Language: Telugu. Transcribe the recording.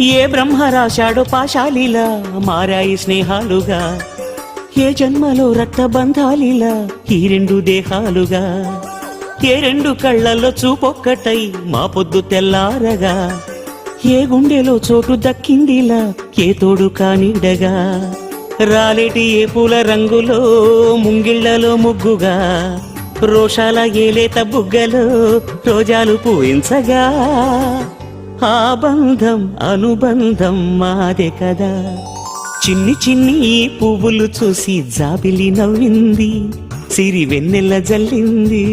ఏ బ్రహ్మ రాశాడో పాశాలిలా మారాయి స్నేహాలుగా, ఏ జన్మలో రక్తబంధాలిలా ఈ రెండు దేహాలుగా, ఏ రెండు కళ్ళల్లో చూపొక్కటై మా పొద్దు తెల్లారగా, ఏ గుండెలో చోటు దక్కిందిలా ఏ తోడు కానిడగా, రాలేటి ఏ పూల రంగులో ముంగిళ్లలో ముగ్గుగా, రోషాల ఏలేత బుగ్గలో రోజాలు పూయించగా, ఆ బంధం అనుబంధం మాదే కదా. చిన్ని చిన్ని ఈ పువ్వులు చూసి జాబిలి నవ్వింది, సిరి వెన్నెల జల్లింది.